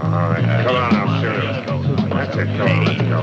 All right, come on now, shoot it. That's it, go on, let's go.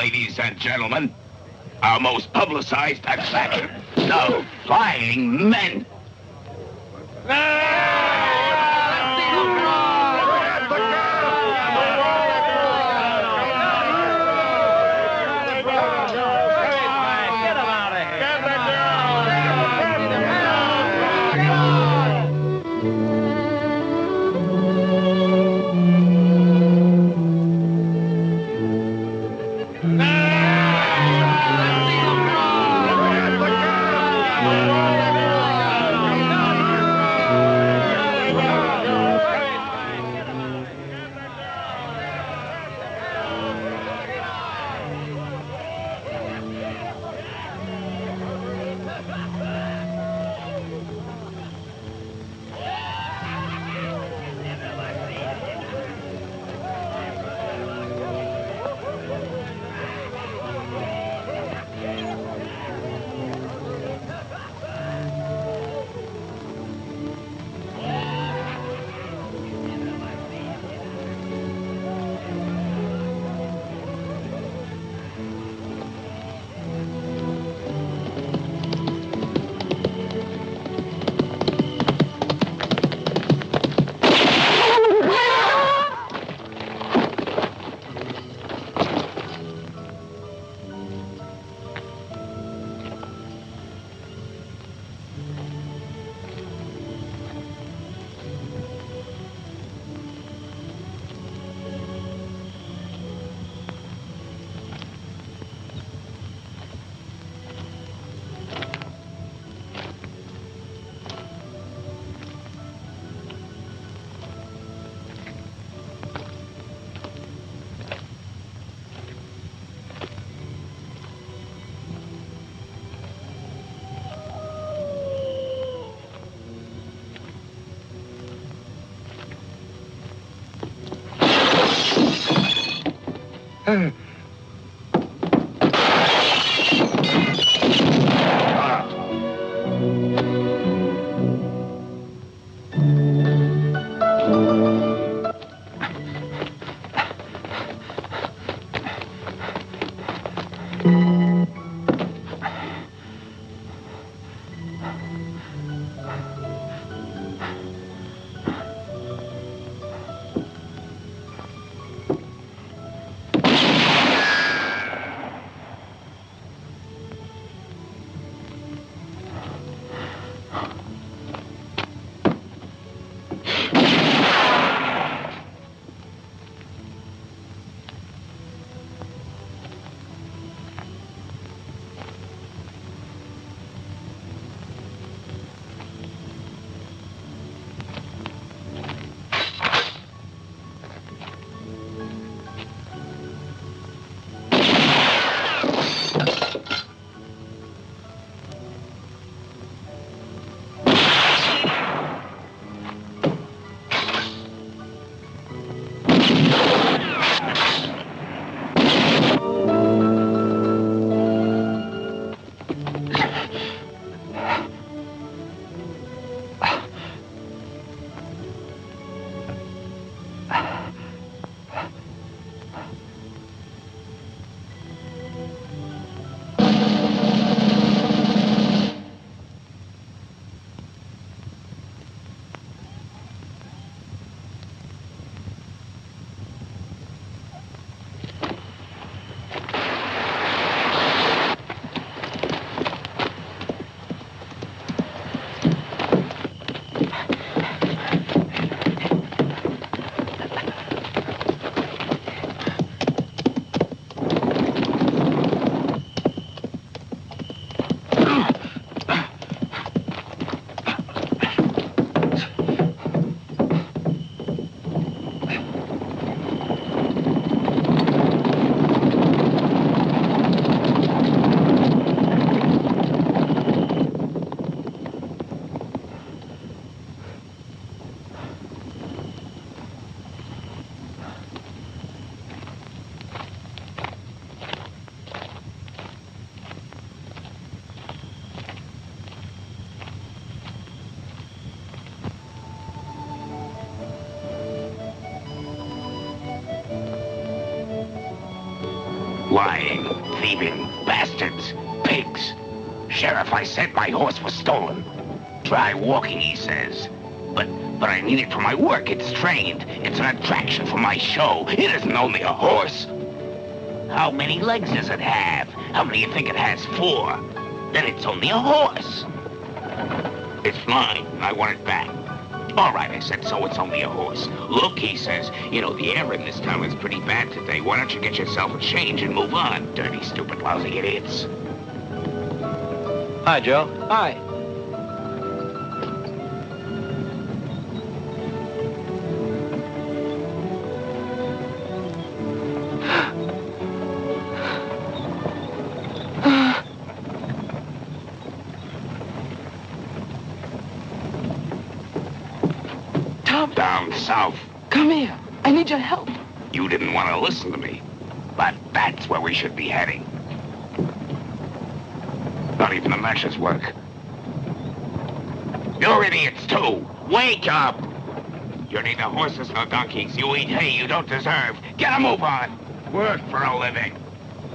Ladies and gentlemen, our most publicized attraction, the Flying Men. Lying, thieving, bastards, pigs. Sheriff, I said my horse was stolen. Try walking, he says. But I need it for my work. It's trained. It's an attraction for my show. It isn't only a horse. How many legs does it have? How many do you think it has? 4. Then it's only a horse. It's mine. I want it back. All right, I said, so it's only a horse. Look, he says, you know, the air in this town is pretty bad today. Why don't you get yourself a change and move on? Dirty, stupid, lousy idiots. Hi, Joe. Hi. Down south. Come here. I need your help. You didn't want to listen to me. But that's where we should be heading. Not even the meshes work. You're idiots, too. Wake up! You're neither horses nor donkeys. You eat hay you don't deserve. Get a move on. Work for a living.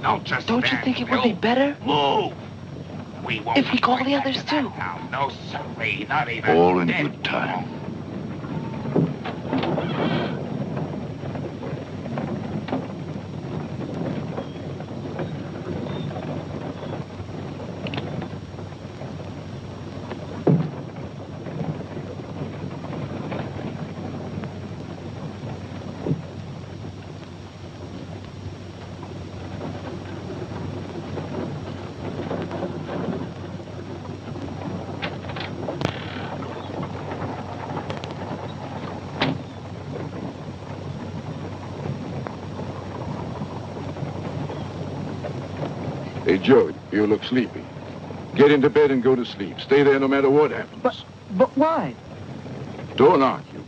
Don't just Don't you think it would be better Move! We won't if we call the others, too? Now. No, sorry, not even All in dead. good time. Hey, Joe, you look sleepy. Get into bed and go to sleep. Stay there no matter what happens. But why? Don't argue.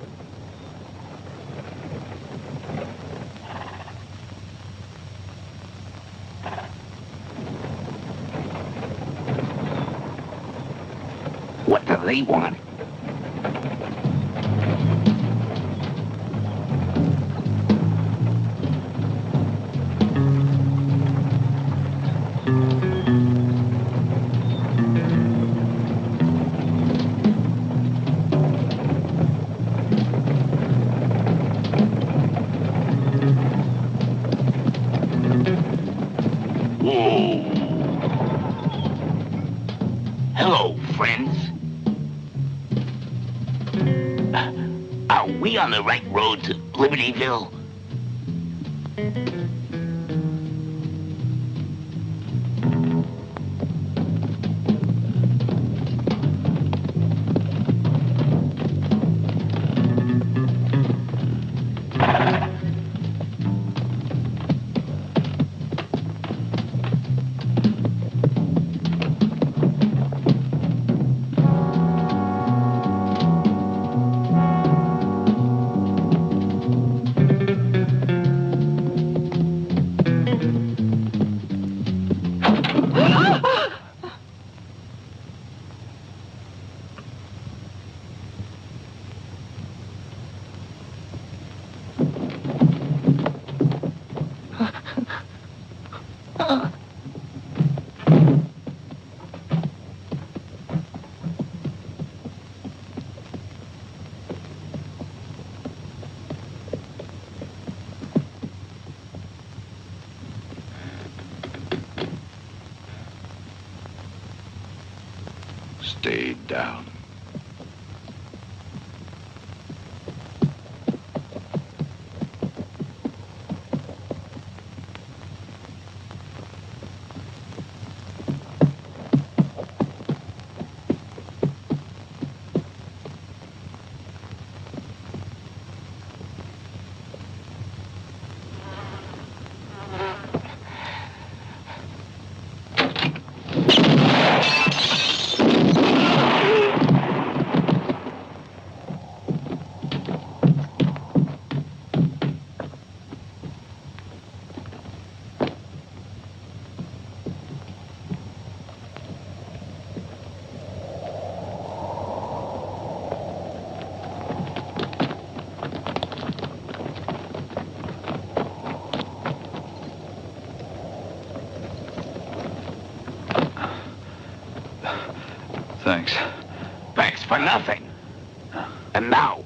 he wanted. Hello, friends. Are we on the right road to Libertyville? Stay down. Thanks. Thanks for nothing. And now,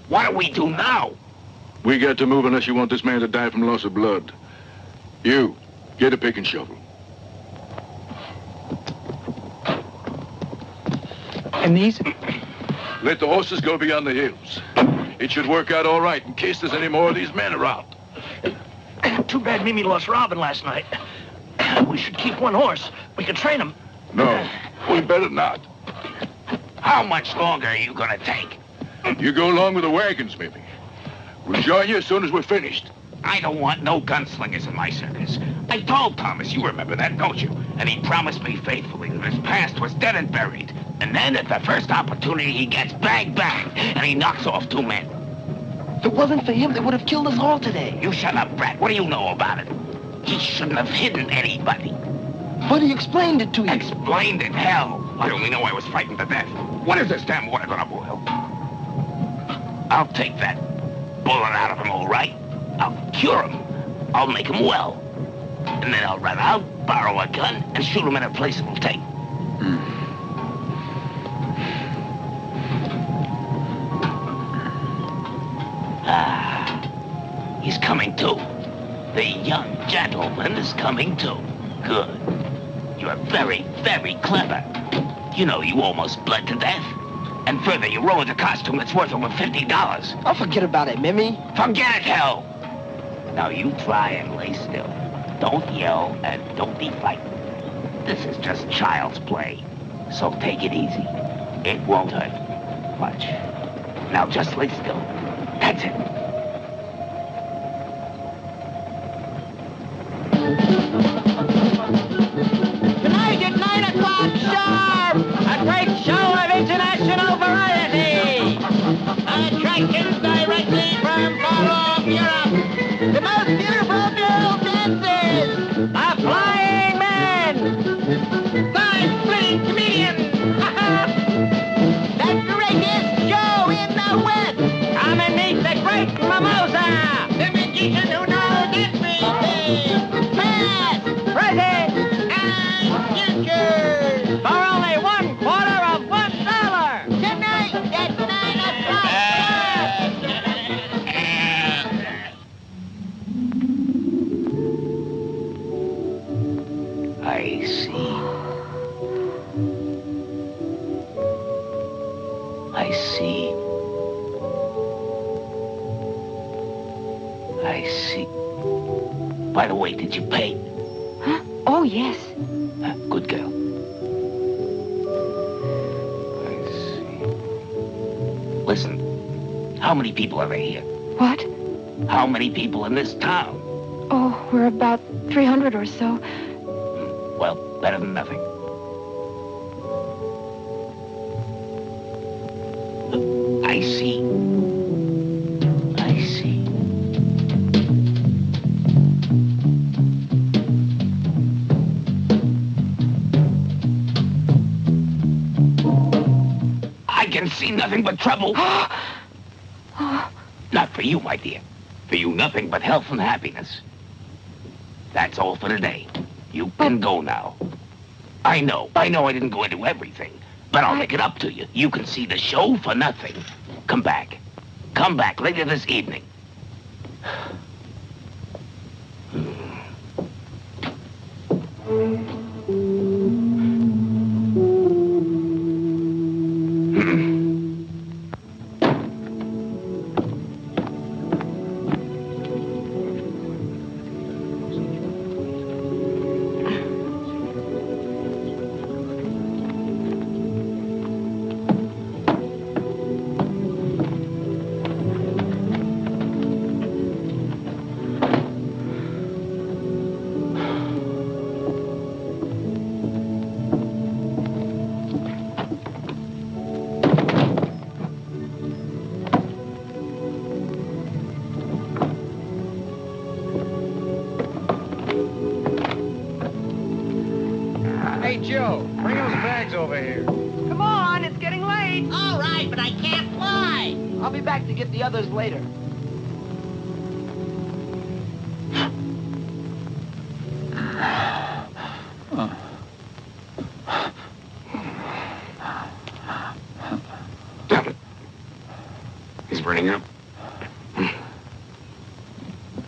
what do we do now? We got to move unless you want this man to die from loss of blood. You, get a pick and shovel. And these? Let the horses go beyond the hills. It should work out all right in case there's any more of these men around. Too bad Mimi lost Robin last night. We should keep one horse. We can train him. No, we better not. How much longer are you gonna take? You go along with the wagons, maybe. We'll join you as soon as we're finished. I don't want no gunslingers in my circus. I told Thomas, you remember that, don't you? And he promised me faithfully that his past was dead and buried. And then at the first opportunity, he gets bang, bang, and he knocks off 2 men. If it wasn't for him, they would have killed us all today. You shut up, Brett. What do you know about it? He shouldn't have hidden anybody. But he explained it to you. Explained it? Hell. I only know I was frightened to death. When is this damn water gonna boil? I'll take that bullet out of him, all right. I'll cure him. I'll make him well. And then I'll run out, borrow a gun, and shoot him in a place it'll take. He's coming too. The young gentleman is coming too. Good. You're very, very clever. You know, you almost bled to death. And further, you ruined a costume that's worth over $50. I'll forget about it, Mimi. Forget it, hell! Now you try and lay still. Don't yell and don't be frightened. This is just child's play. So take it easy. It won't hurt much. Now just lay still. That's it. Tonight at 9 o'clock sharp, a great show of international variety. Attractions directly from far off Europe. The most beautiful girl dancers. A flying man. 5 splitting comedians. I see. I see. I see. By the way, did you pay? Huh? Oh, yes. Good girl. I see. Listen, how many people are there here? What? How many people in this town? Oh, we're about 300 or so. Well, better than nothing. I see. I see. I can see nothing but trouble. Not for you, my dear. For you, nothing but health and happiness. That's all for today. You can go now. I know I didn't go into everything, but I'll make it up to you. You can see the show for nothing. Come back. Come back later this evening. Hey, Joe, bring those bags over here. Come on, it's getting late. All right, but I can't fly. I'll be back to get the others later. Damn it. He's burning up.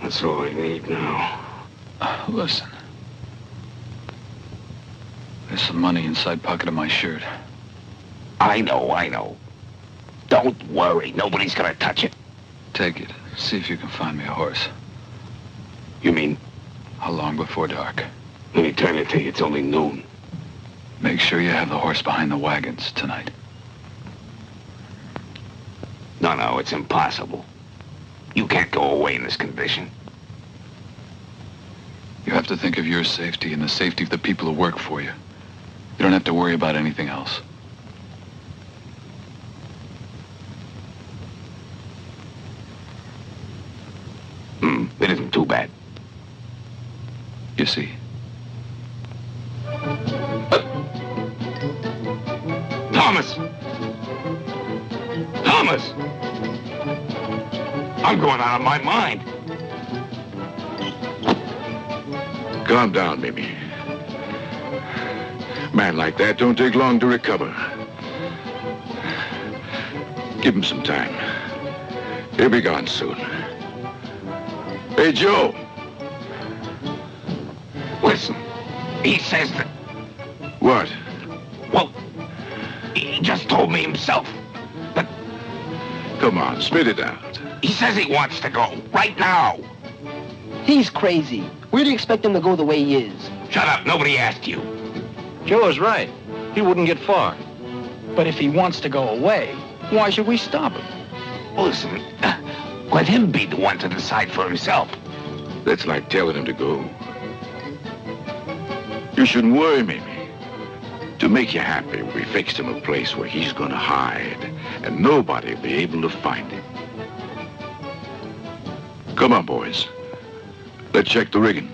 That's all I need now. Listen. There's some money inside pocket of my shirt. I know. Don't worry. Nobody's gonna touch it. Take it. See if you can find me a horse. You mean, How long before dark? an eternity? It's only noon. Make sure you have the horse behind the wagons tonight. No, it's impossible. You can't go away in this condition. You have to think of your safety and the safety of the people who work for you. You don't have to worry about anything else. It isn't too bad. You see. Thomas! Thomas! I'm going out of my mind. Calm down, Mimi. Man like that don't take long to recover. Give him some time. He'll be gone soon. Hey, Joe. Listen, he says that... What? Well, he just told me himself. But Come on, spit it out. he says he wants to go, right now. He's crazy. Where do you expect him to go the way he is? Shut up, nobody asked you. Joe is right. He wouldn't get far. But if he wants to go away, why should we stop him? Listen, let him be the one to decide for himself. That's like telling him to go. You shouldn't worry, Mimi. To make you happy, we fixed him a place where he's gonna hide, and nobody'll be able to find him. Come on, boys. Let's check the rigging.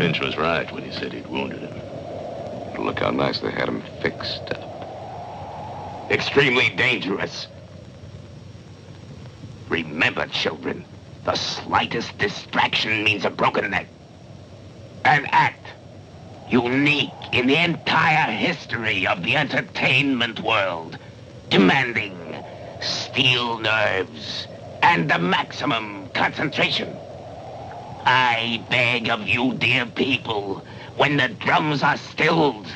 Finch was right when he said he'd wounded him. Look how nice they had him fixed up. Extremely dangerous. Remember, children, the slightest distraction means a broken neck. An act unique in the entire history of the entertainment world, demanding steel nerves and the maximum concentration. I beg of you, dear people, when the drums are stilled,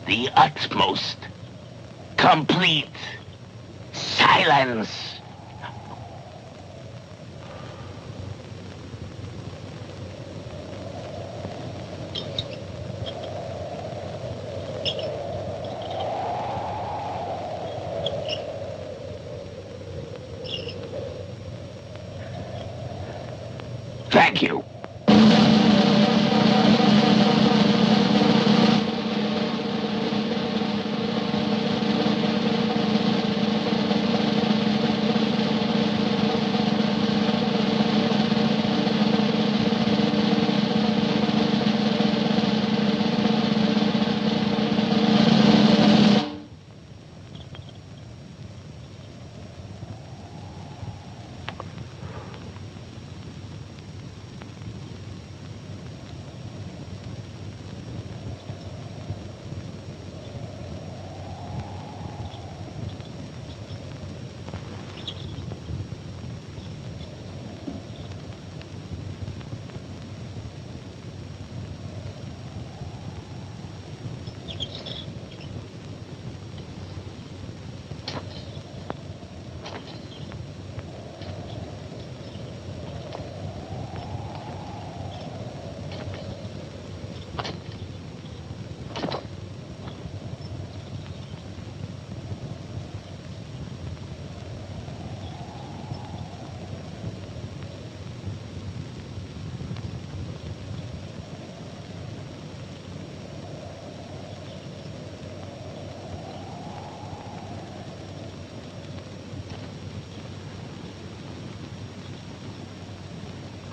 the utmost, complete silence. Thank you.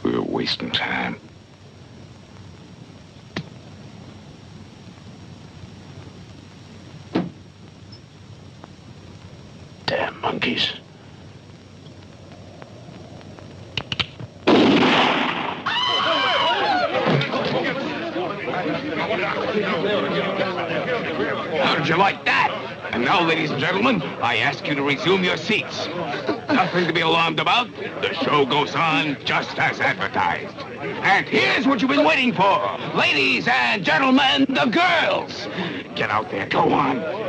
We're wasting time. Damn monkeys. How did you like that? And now, ladies and gentlemen, I ask you to resume your seats. Nothing to be alarmed about. The show goes on just as advertised. And here's what you've been waiting for. Ladies and gentlemen, the girls. Get out there, go on.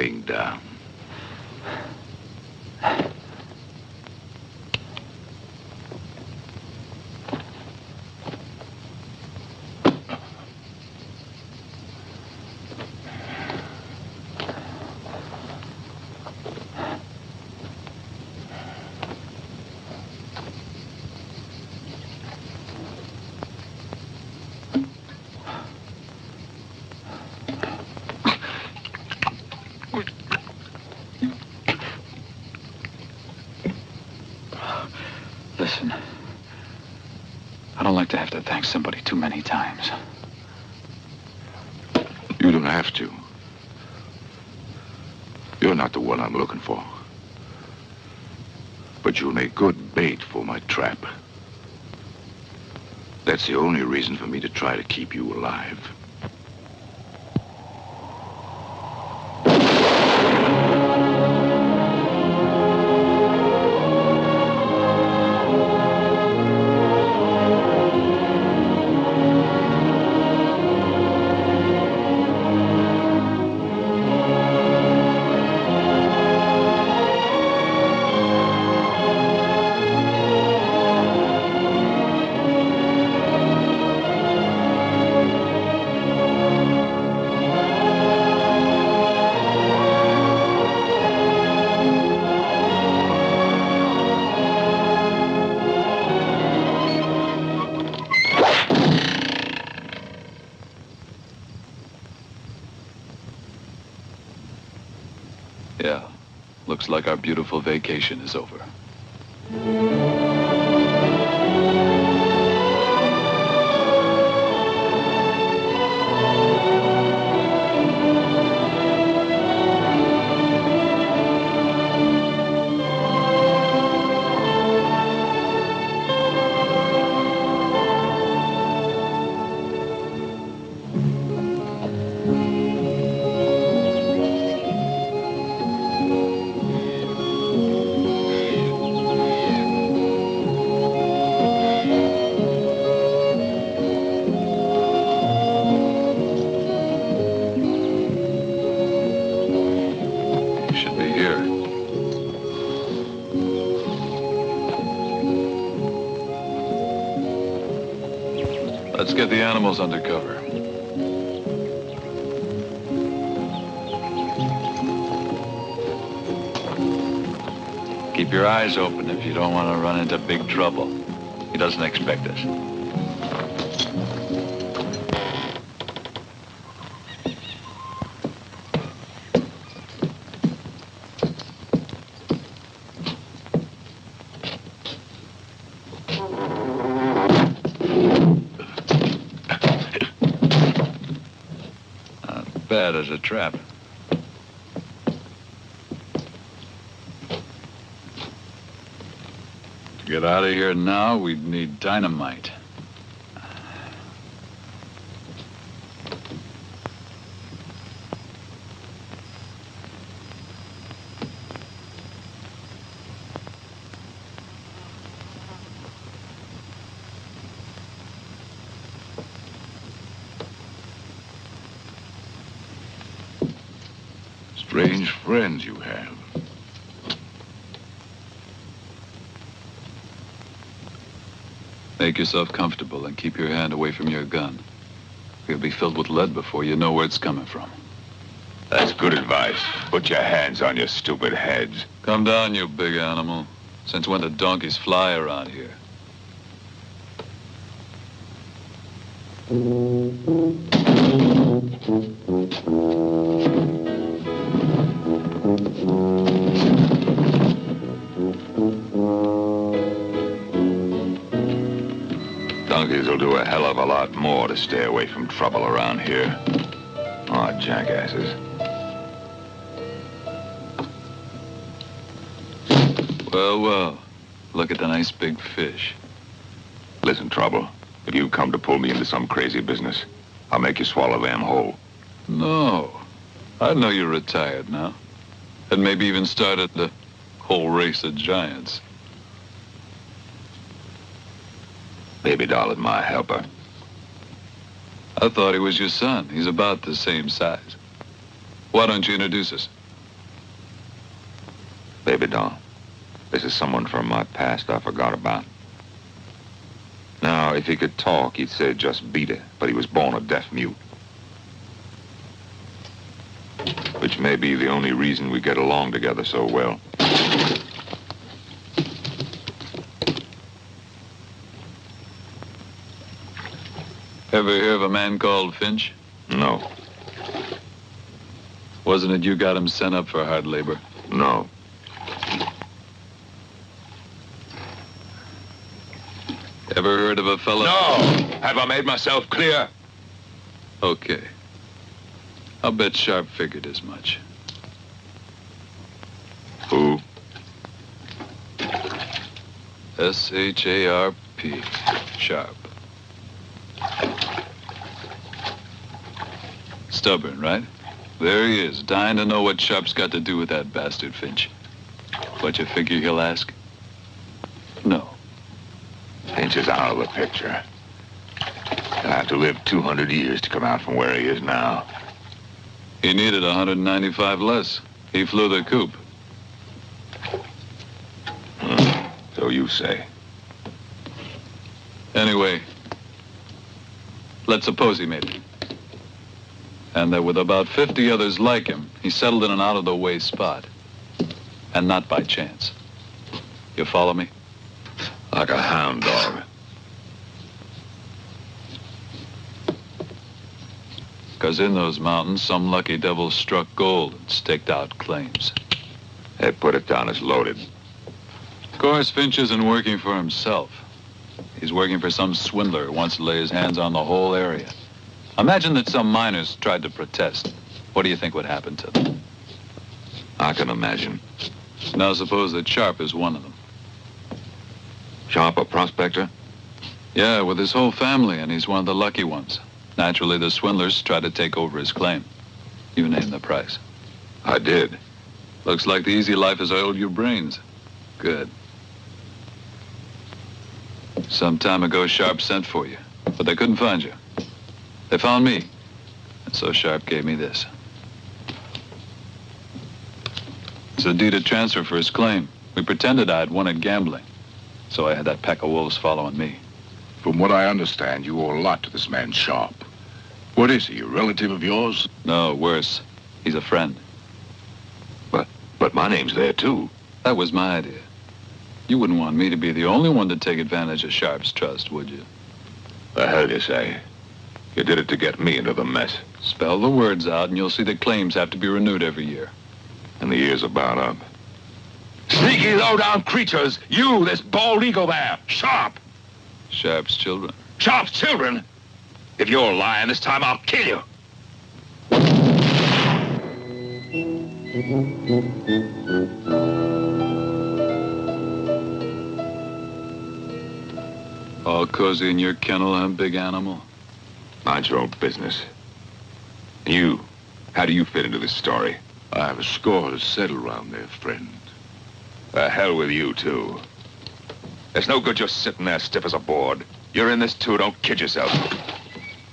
going down. Listen, I don't like to have to thank somebody too many times. You don't have to. You're not the one I'm looking for. But you'll make good bait for my trap. That's the only reason for me to try to keep you alive. Yeah, looks like our beautiful vacation is over. Let's get the animals under cover. Keep your eyes open if you don't want to run into big trouble. He doesn't expect us. Bad as a trap. To get out of here now, we'd need dynamite. Strange friends you have. Make yourself comfortable and keep your hand away from your gun. You'll be filled with lead before you know where it's coming from. That's good advice. Put your hands on your stupid heads. Come down, you big animal. Since when do donkeys fly around here? Donkeys will do a hell of a lot more to stay away from trouble around here. Aw, jackasses. Well, well. Look at the nice big fish. Listen, Trouble. If you come to pull me into some crazy business, I'll make you swallow them whole. No. I know you're retired now. And maybe even started the whole race of giants. Baby doll is my helper. I thought he was your son. He's about the same size. Why don't you introduce us? Baby doll, this is someone from my past I forgot about. Now, if he could talk, he'd say just beat it, but he was born a deaf mute. Which may be the only reason we get along together so well. Ever hear of a man called Finch? No. Wasn't it you got him sent up for hard labor? No. Ever heard of a fellow? No! Have I made myself clear? Okay. I'll bet Sharp figured as much. Who? S-H-A-R-P. Sharp. Stubborn, right? There he is, dying to know what Sharp's got to do with that bastard Finch. What you figure he'll ask? No. Finch is out of the picture. He'll have to live 200 years to come out from where he is now. He needed 195 less. He flew the coop. So you say. Anyway, let's suppose he made it. And that with about 50 others like him, he settled in an out-of-the-way spot. And not by chance. You follow me? Like a hound dog. Because in those mountains, some lucky devil struck gold and staked out claims. They put it down as loaded. Of course, Finch isn't working for himself. He's working for some swindler who wants to lay his hands on the whole area. Imagine that some miners tried to protest. What do you think would happen to them? I can imagine. Now suppose that Sharp is one of them. Sharp, a prospector? Yeah, with his whole family, and he's one of the lucky ones. Naturally, the swindlers try to take over his claim. You named the price. I did. Looks like the easy life has oiled your brains. Good. Some time ago, Sharp sent for you, but they couldn't find you. They found me, and so Sharp gave me this. It's a deed of transfer for his claim. We pretended I had won at gambling, so I had that pack of wolves following me. From what I understand, you owe a lot to this man Sharp. What is he, a relative of yours? No, worse. He's a friend. But my name's there, too. That was my idea. You wouldn't want me to be the only one to take advantage of Sharp's trust, would you? The hell you say? You did it to get me into the mess. Spell the words out, and you'll see that claims have to be renewed every year. And the year's about up. Sneaky, low-down creatures! You, this bald eagle there! Sharp! Sharp's children. Sharp's children? If you're lying this time, I'll kill you! All cozy in your kennel, huh, big animal? Mind your own business. You, how do you fit into this story? I have a score to settle around there, friend. The hell with you, too. It's no good just sitting there stiff as a board. You're in this, too. Don't kid yourself.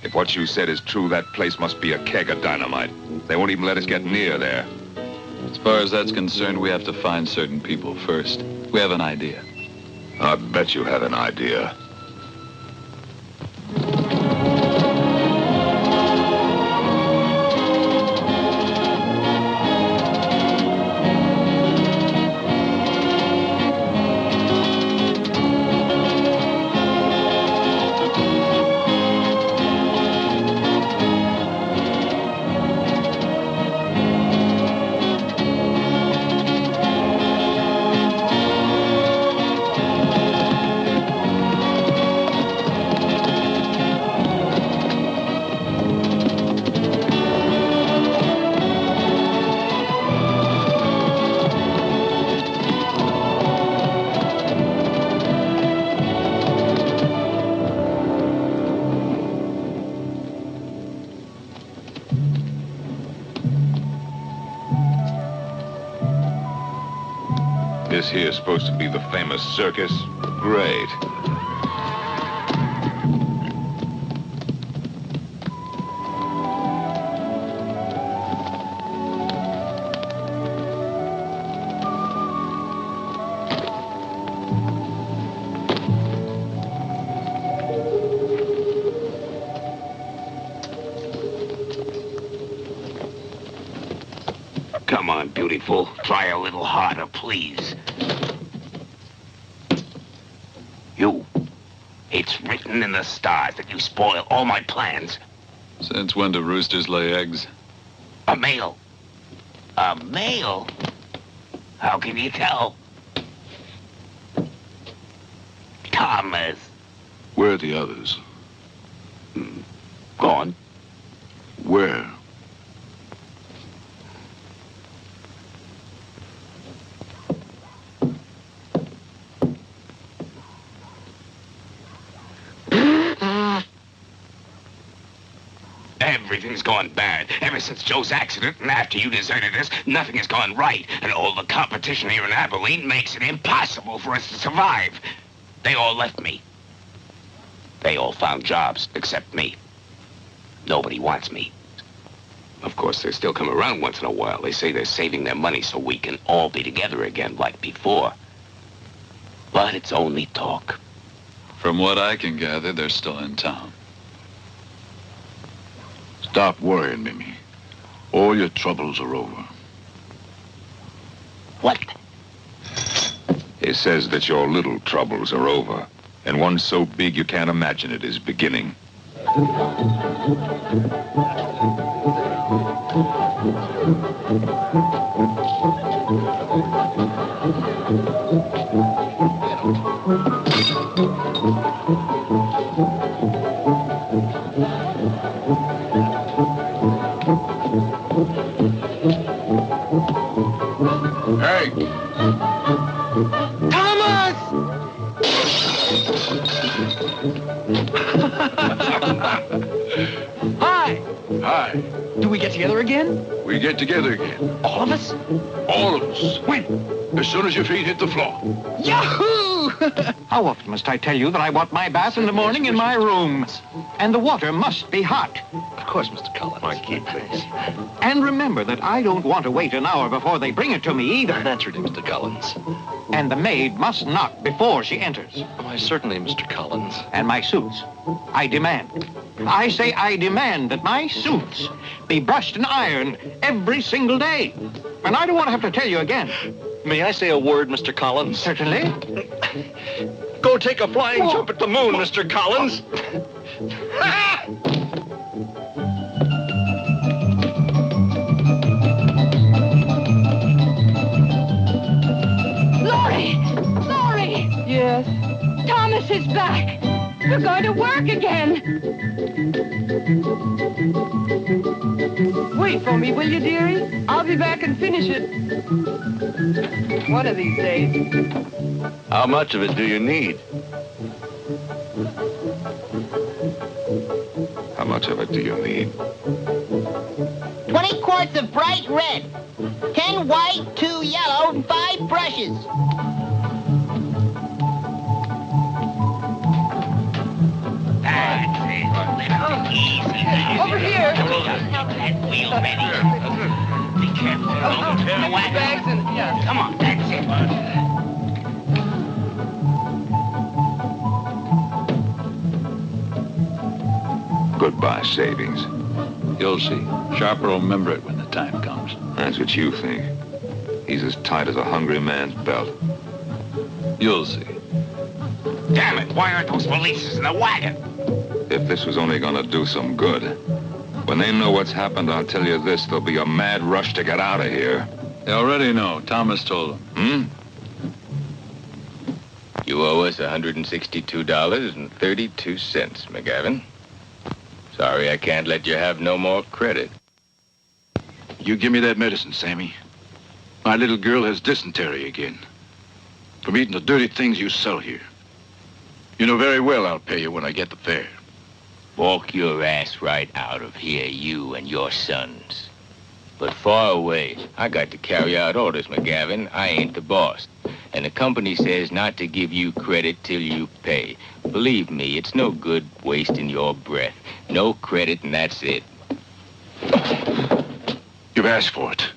If what you said is true, that place must be a keg of dynamite. They won't even let us get near there. As far as that's concerned, we have to find certain people first. We have an idea. I bet you have an idea. This here's supposed to be the famous circus? Great. Rifle, try a little harder, please. You. It's written in the stars that you spoil all my plans. Since when do roosters lay eggs? A male. A male? How can you tell? Thomas. Where are the others? Gone. Where? Everything's gone bad. Ever since Joe's accident and after you deserted us, nothing has gone right. And all the competition here in Abilene makes it impossible for us to survive. They all left me. They all found jobs, except me. Nobody wants me. Of course, they still come around once in a while. They say they're saving their money so we can all be together again like before. But it's only talk. From what I can gather, they're still in town. Stop worrying, Mimi. All your troubles are over. What? It says that your little troubles are over, and one so big you can't imagine it is beginning. Hey! Thomas! Hi! Hi. Do we get together again? We get together again. All of us? All of us. When? As soon as your feet hit the floor. Yahoo! How often must I tell you that I want my bath in the morning in my room? And the water must be hot. Of course, Mr. Collins. Marquis, please. And remember that I don't want to wait an hour before they bring it to me either. Naturally, Mr. Collins. And the maid must knock before she enters. Why, certainly, Mr. Collins. And my suits. I demand. I say I demand that my suits be brushed and ironed every single day. And I don't want to have to tell you again. May I say a word, Mr. Collins? Certainly. Go take a flying jump at the moon, Mr. Collins. Laurie! Laurie! Yes? Thomas is back. We're going to work again. Wait for me, will you, dearie? I'll be back and finish it. One of these days. How much of it do you need? How much of it do you need? 20 quarts of bright red. 10 white, 2 yellow, and 5 brushes. Over here. That wheel ready. Be careful. Don't turn the wagon. Bags and, yeah. Come on, that's it. Goodbye, savings. You'll see. Sharper will remember it when the time comes. That's what you think. He's as tight as a hungry man's belt. You'll see. Damn it, why aren't those valises in the wagon? If this was only gonna do some good. When they know what's happened, I'll tell you this, there'll be a mad rush to get out of here. They already know. Thomas told them. You owe us $162.32, McGavin. Sorry I can't let you have no more credit. You give me that medicine, Sammy. My little girl has dysentery again. From eating the dirty things you sell here. You know very well I'll pay you when I get the fare. Walk your ass right out of here, you and your sons. But far away, I got to carry out orders, McGavin. I ain't the boss. And the company says not to give you credit till you pay. Believe me, it's no good wasting your breath. No credit, and that's it. You've asked for it.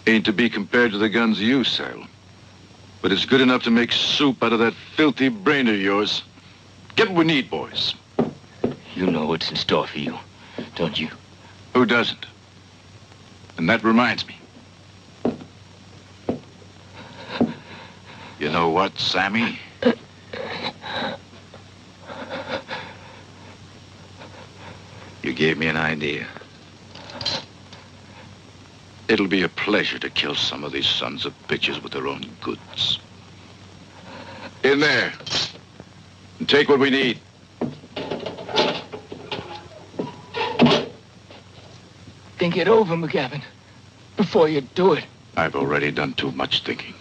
Ain't to be compared to the guns you sell. But it's good enough to make soup out of that filthy brain of yours. Get what we need, boys. You know what's in store for you, don't you? Who doesn't? And that reminds me. You know what, Sammy? You gave me an idea. It'll be a pleasure to kill some of these sons of bitches with their own goods. In there. And take what we need. Think it over, McGavin, before you do it. I've already done too much thinking.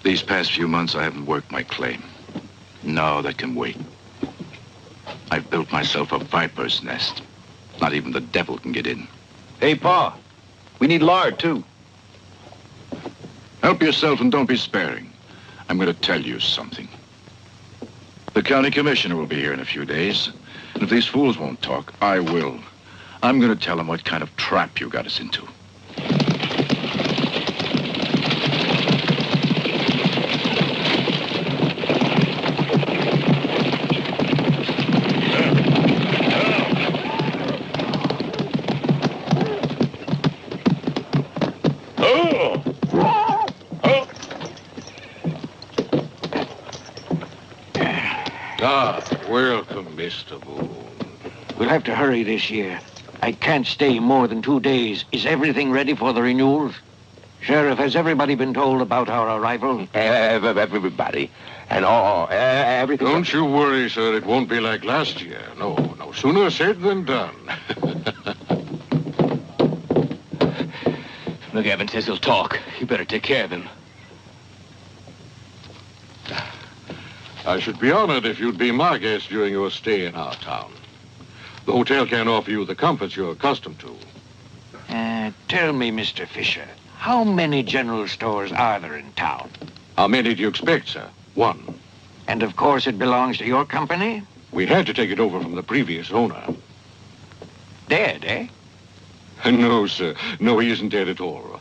These past few months, I haven't worked my claim. No, that can wait. I've built myself a viper's nest. Not even the devil can get in. Hey, Pa, we need lard, too. Help yourself and don't be sparing. I'm going to tell you something. The county commissioner will be here in a few days. And if these fools won't talk, I will. I'm going to tell them what kind of trap you got us into. Welcome, Mr. Boone. We'll have to hurry this year. I can't stay more than 2 days. Is everything ready for the renewals? Sheriff, has everybody been told about our arrival? Everybody. And all, everything. Don't you worry, sir. It won't be like last year. No. Sooner said than done. McGavin says he'll talk. You better take care of him. I should be honored if you'd be my guest during your stay in our town. The hotel can't offer you the comforts you're accustomed to. Tell me, Mr. Fisher, how many general stores are there in town? How many do you expect, sir? 1. And of course it belongs to your company? We had to take it over from the previous owner. Dead, eh? No, sir. No, he isn't dead at all.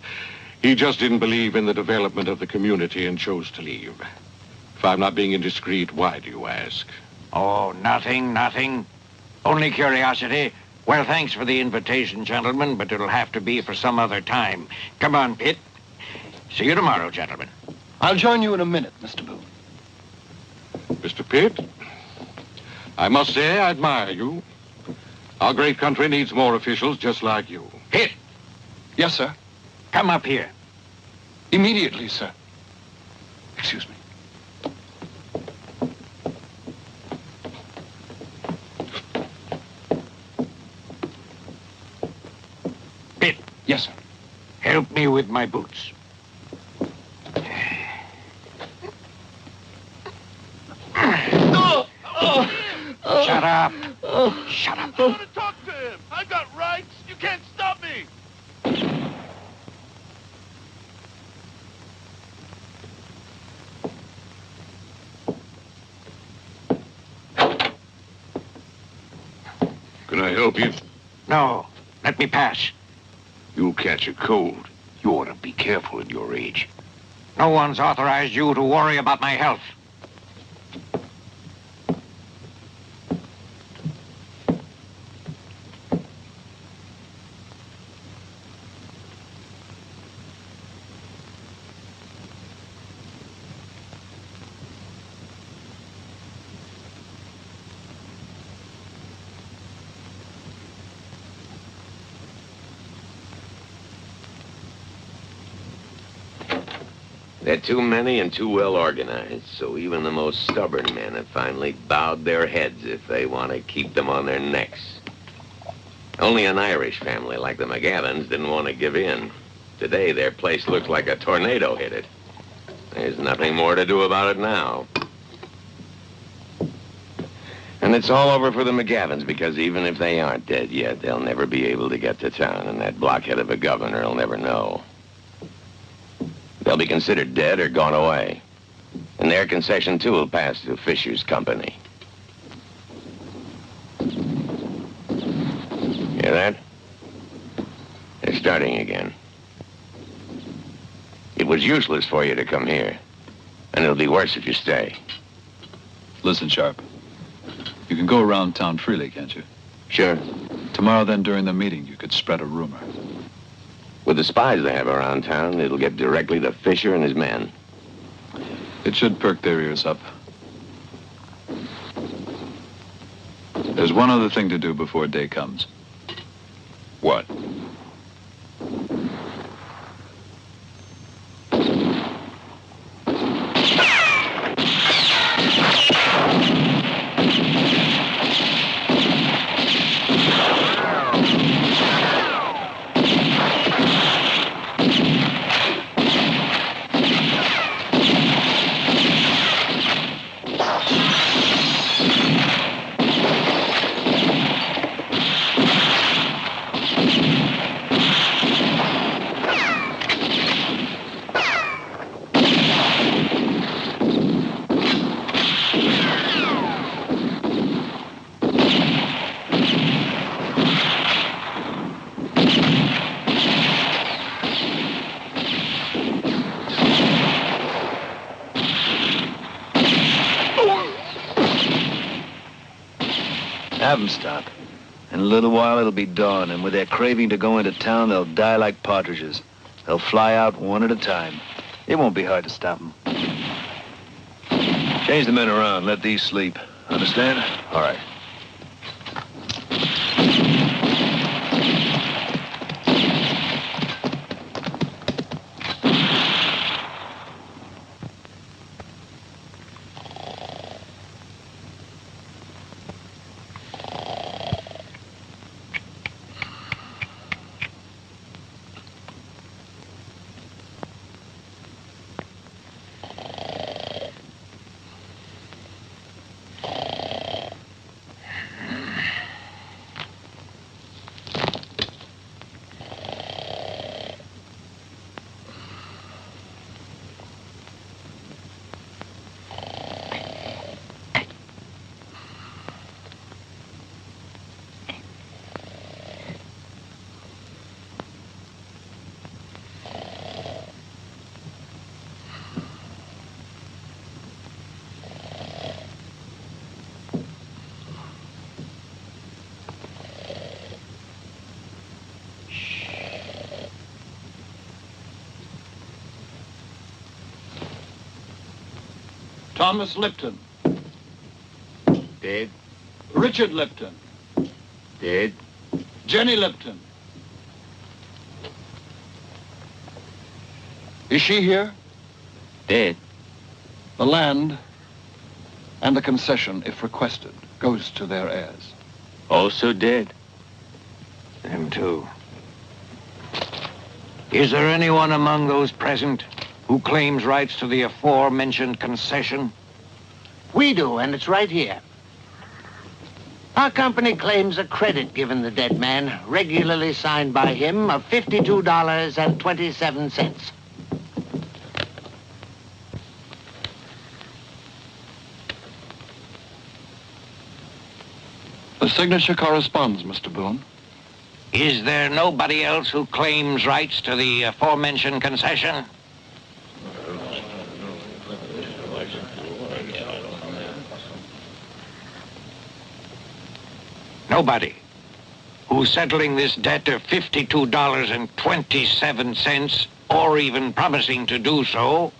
He just didn't believe in the development of the community and chose to leave. If I'm not being indiscreet, why do you ask? Oh, nothing. Only curiosity. Well, thanks for the invitation, gentlemen, but it'll have to be for some other time. Come on, Pitt. See you tomorrow, gentlemen. I'll join you in a minute, Mr. Boone. Mr. Pitt, I must say I admire you. Our great country needs more officials just like you. Pitt! Yes, sir. Come up here. Immediately, sir. Excuse me. Pitt. Yes, sir. Help me with my boots. Shut up. Shut up. I want to talk to him. I've got rights. You can't stop me. Can I help you? No. Let me pass. You'll catch a cold. You ought to be careful at your age. No one's authorized you to worry about my health. They're too many and too well organized, so even the most stubborn men have finally bowed their heads if they want to keep them on their necks. Only an Irish family like the McGavins didn't want to give in. Today, their place looks like a tornado hit it. There's nothing more to do about it now. And it's all over for the McGavins, because even if they aren't dead yet, they'll never be able to get to town, and that blockhead of a governor will never know. They'll be considered dead or gone away. And their concession, too, will pass to Fisher's company. Hear that? They're starting again. It was useless for you to come here. And it'll be worse if you stay. Listen, Sharp. You can go around town freely, can't you? Sure. Tomorrow, then, during the meeting, you could spread a rumor. With the spies they have around town, it'll get directly to Fisher and his men. It should perk their ears up. There's one other thing to do before day comes. What? Have them stop. In a little while, it'll be dawn, and with their craving to go into town, they'll die like partridges. They'll fly out one at a time. It won't be hard to stop them. Change the men around. Let these sleep. Understand? All right. Thomas Lipton. Dead. Richard Lipton. Dead. Jenny Lipton. Is she here? Dead. The land and the concession, if requested, goes to their heirs. Also dead. Them too. Is there anyone among those present who claims rights to the aforementioned concession? We do, and it's right here. Our company claims a credit given the dead man, regularly signed by him, of $52.27. The signature corresponds, Mr. Boone. Is there nobody else who claims rights to the aforementioned concession? Nobody who's settling this debt of $52.27, or even promising to do so,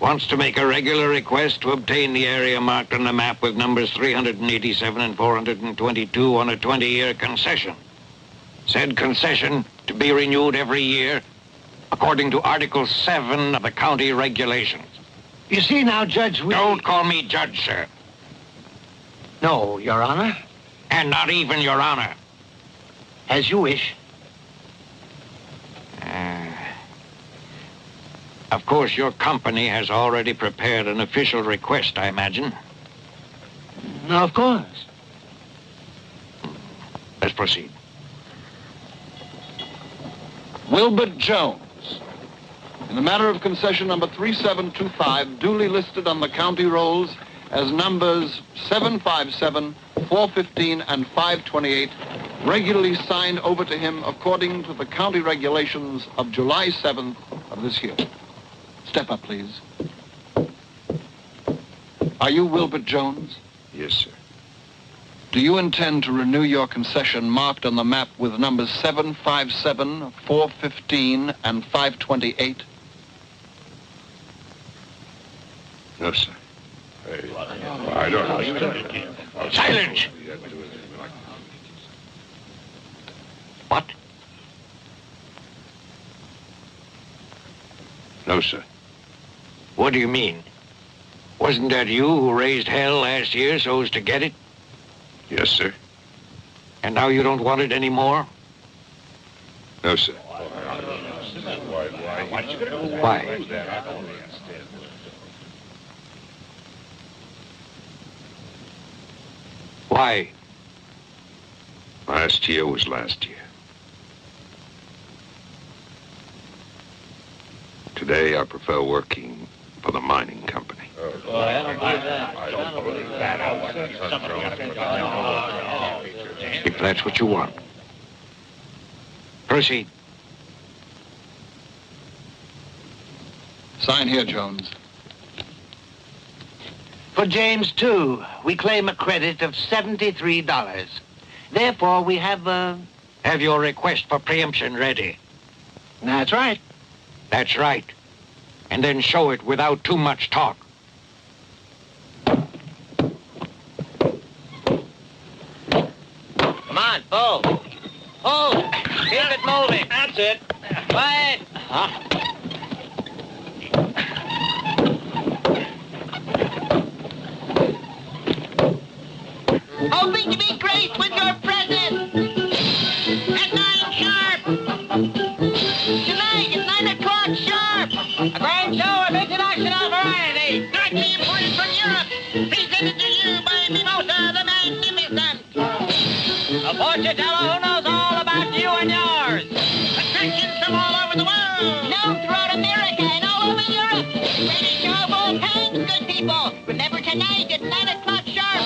wants to make a regular request to obtain the area marked on the map with numbers 387 and 422 on a 20-year concession. Said concession to be renewed every year according to Article 7 of the county regulations. You see now, Judge, we... Don't call me Judge, sir. No, Your Honor. And not even Your Honor. As you wish. Of course, your company has already prepared an official request, I imagine. Of course. Let's proceed. Wilbert Jones, in the matter of concession number 3725, duly listed on the county rolls as numbers 757, 415, and 528, regularly signed over to him according to the county regulations of July 7th of this year. Step up, please. Are you Wilbert Jones? Yes, sir. Do you intend to renew your concession marked on the map with numbers 757, 415, and 528? No, sir. I don't know. Silence! What? No, sir. What do you mean? Wasn't that you who raised hell last year so as to get it? Yes, sir. And now you don't want it anymore? No, sir. Why? Why? Last year was last year. Today, I prefer working for the mining company. If that's what you want. Proceed. Sign here, Jones. For James, too, we claim a credit of $73. Therefore, we have, Have your request for preemption ready. That's right. That's right. And then show it without too much talk. Come on, pull. Pull. Keep it moving. That's it. Quiet. Huh? Hoping to be graced with your presence. At 9 sharp. Tonight at 9 o'clock sharp. A grand show of international variety. Directly imported from Europe. Presented to you by Mimosa the Magnificent. A fortune teller who knows all about you and yours. Attractions from all over the world. Known throughout America and all over Europe. Greatest show of all times, good people. Remember tonight at 9 o'clock sharp.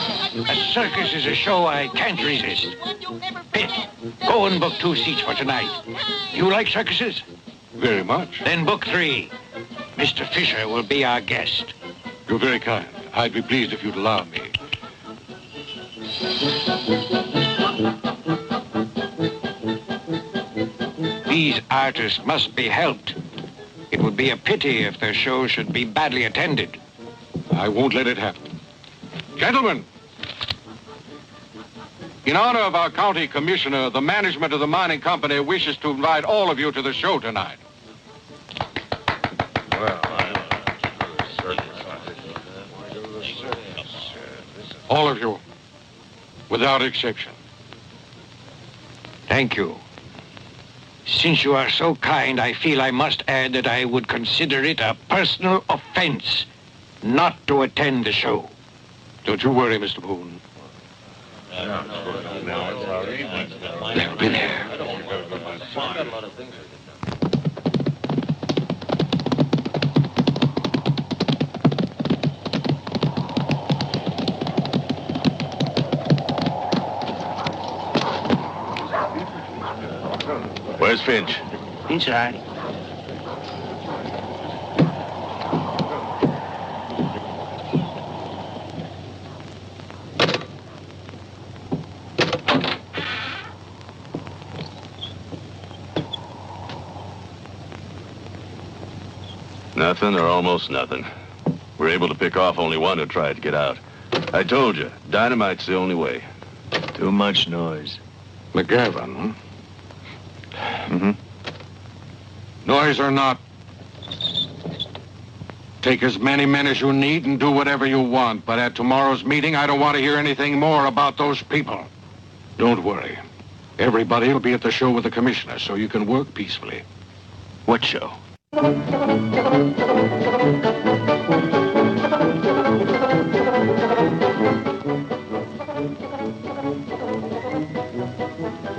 A circus is a show I can't resist. Pitt, go and book 2 seats for tonight. You like circuses? Very much. Then book 3. Mr. Fisher will be our guest. You're very kind. I'd be pleased if you'd allow me. These artists must be helped. It would be a pity if their show should be badly attended. I won't let it happen. Gentlemen, in honor of our county commissioner, the management of the mining company wishes to invite all of you to the show tonight. All of you, without exception. Thank you. Since you are so kind, I feel I must add that I would consider it a personal offense not to attend the show. Don't you worry, Mr. Boone. They'll be there. Where's Finch? Inside. Nothing or almost nothing. We're able to pick off only one who tried to get out. I told you, dynamite's the only way. Too much noise. McGavin, huh? Mm-hmm. Noise or not, take as many men as you need and do whatever you want. But at tomorrow's meeting, I don't want to hear anything more about those people. Don't worry. Everybody will be at the show with the commissioner, so you can work peacefully. What show?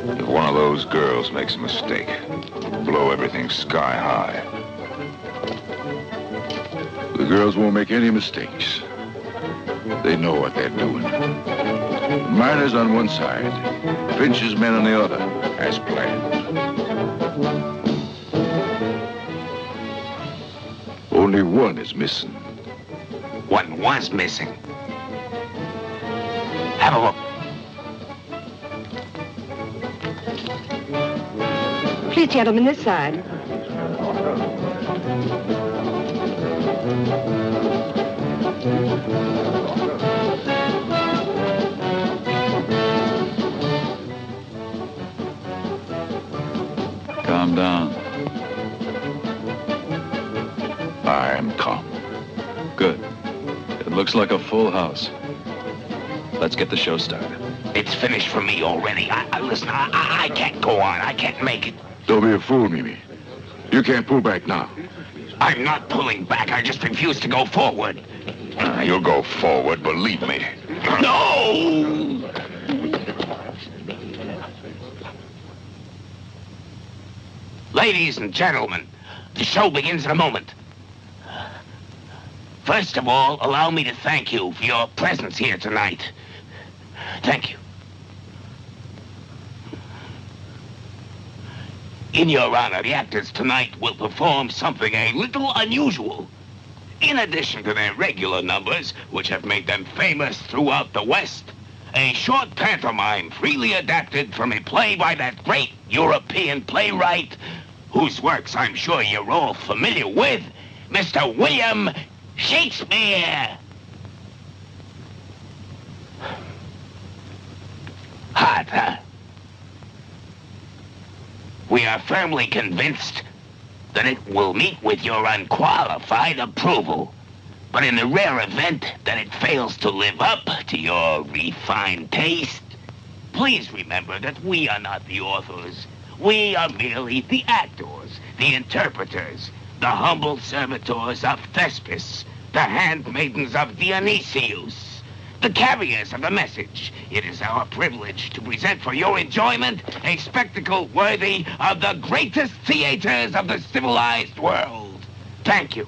If one of those girls makes a mistake, blow everything sky high. The girls won't make any mistakes. They know what they're doing. Miners on one side, Finch's men on the other, as planned. Only one is missing. One was missing. Have a look. Please, gentlemen, this side. Calm down. I am calm. Good. It looks like a full house. Let's get the show started. It's finished for me already. Listen, I can't go on. I can't make it. Don't be a fool, Mimi. You can't pull back now. I'm not pulling back. I just refuse to go forward. You'll go forward, believe me. No! Ladies and gentlemen, the show begins in a moment. First of all, allow me to thank you for your presence here tonight. Thank you. In your honor, the actors tonight will perform something a little unusual. In addition to their regular numbers, which have made them famous throughout the West, a short pantomime freely adapted from a play by that great European playwright, whose works I'm sure you're all familiar with, Mr. William Shakespeare. Hot, huh? We are firmly convinced that it will meet with your unqualified approval. But in the rare event that it fails to live up to your refined taste, please remember that we are not the authors. We are merely the actors, the interpreters, the humble servitors of Thespis, the handmaidens of Dionysius, the carriers of the message. It is our privilege to present for your enjoyment a spectacle worthy of the greatest theaters of the civilized world. Thank you.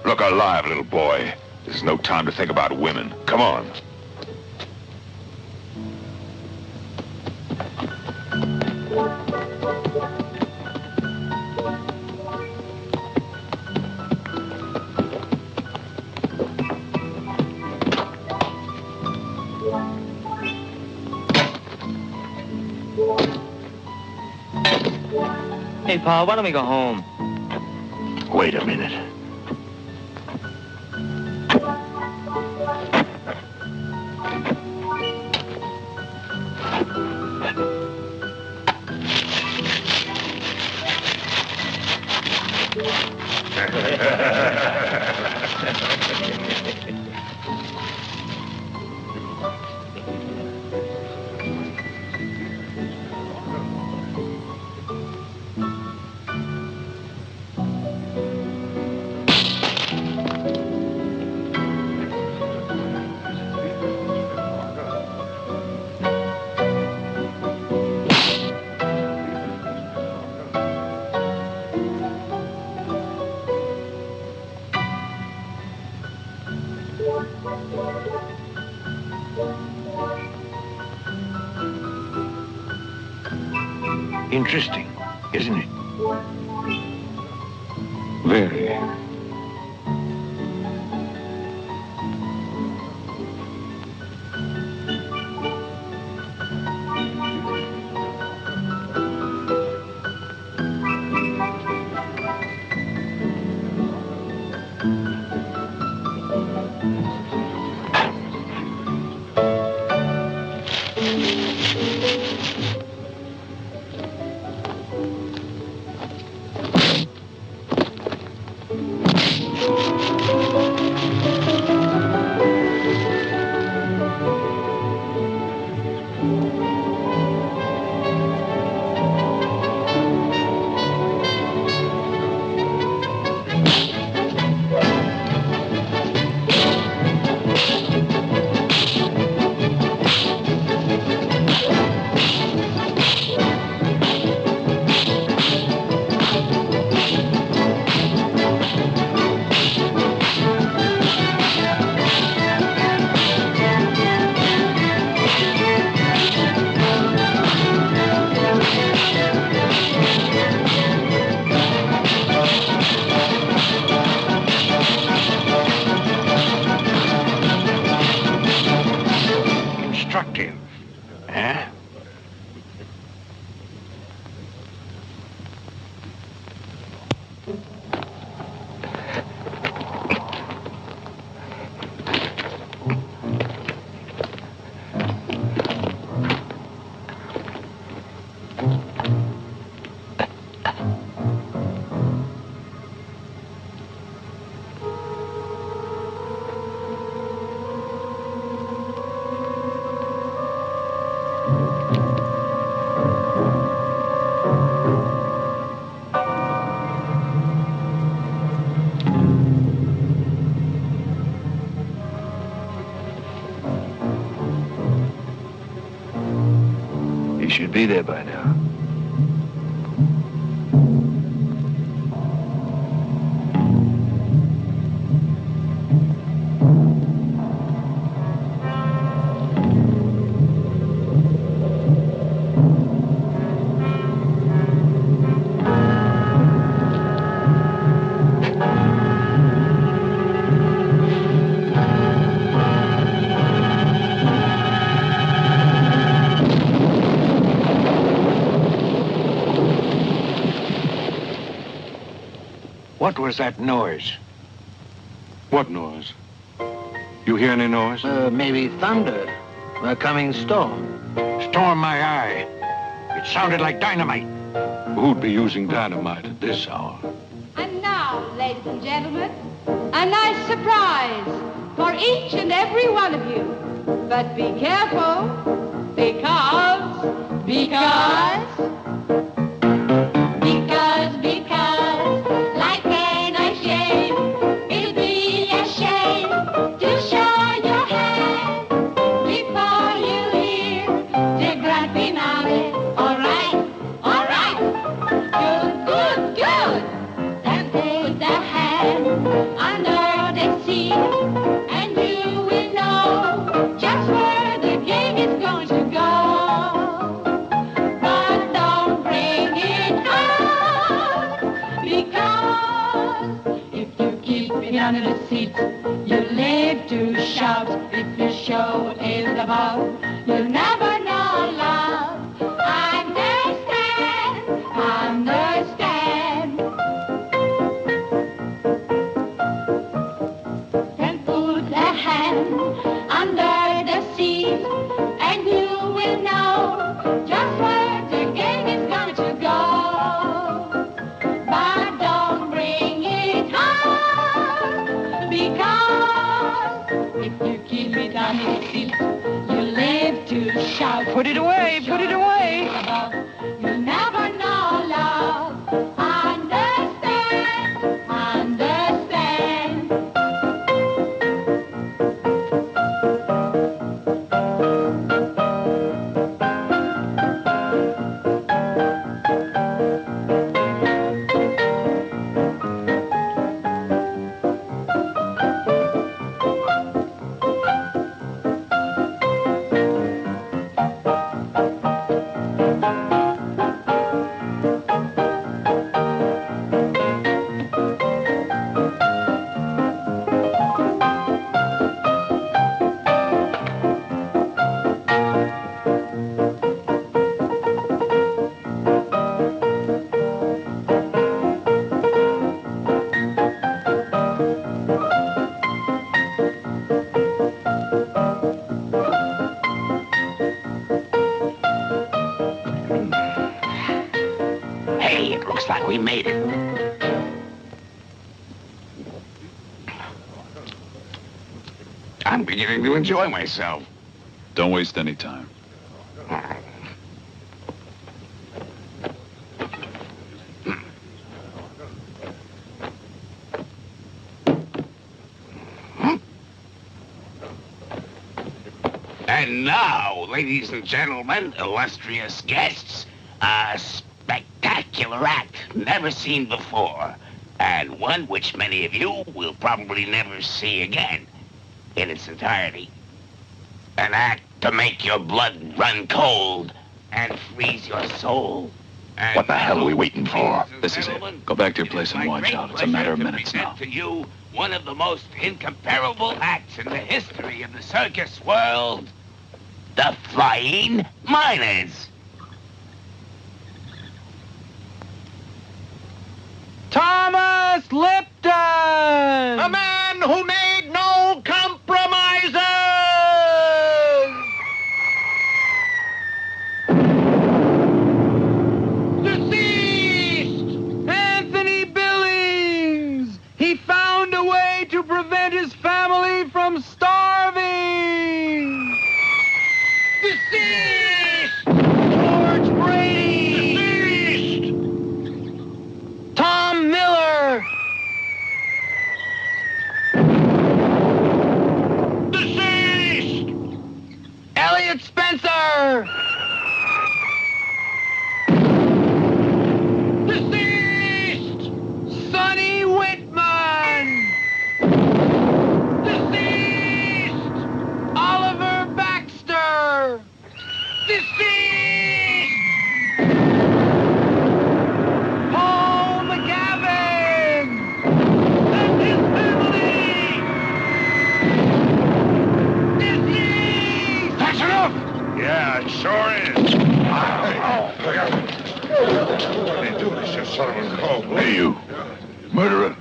Look alive, little boy. This is no time to think about women. Come on. Hey, Pa, why don't we go home? Wait a minute. Interesting, isn't it? Very. should be there by now. What was that noise? What noise? You hear any noise? Maybe thunder. A coming storm. Storm my eye. It sounded like dynamite. Who'd be using dynamite at this hour? And now, ladies and gentlemen, a nice surprise for each and every one of you. But be careful, because, life ain't a shame. It'll be a shame to show your hand before you hear the grand finale. All right. Good. Then take the hand under the seat, and you will know just where the game is going to go. But don't bring it up, because if you keep it under the seat, you live to shout. If your show is about, you'll never know love. Understand. Then put a hand under the seat, and you will know just where the game is going to go. But don't bring it home, because if you keep it under the seat, you live to shout. Put it away, put it away. You'll never know love. Understand. Hey, it looks like we made it. I'm beginning to enjoy myself. Don't waste any time. And now, ladies and gentlemen, illustrious guests, a spectacular act never seen before, and one which many of you will probably never see again in its entirety. An act to make your blood run cold and freeze your soul. And What the hell are we waiting for? This is it. Go back to your place and watch out. It's a matter of minutes now. To you, one of the most incomparable acts in the history of the circus world, the Flying Miners. Thomas Lipton! A man who made no compromises! Deceased! Anthony Billings! He found a way to prevent his family from starving! Deceased! George Brady! Deceased! Tom Miller! Deceased! Elliot Spencer! Yeah, it sure is. Hey, do this, you son of a cold. Hey, you. Murderer.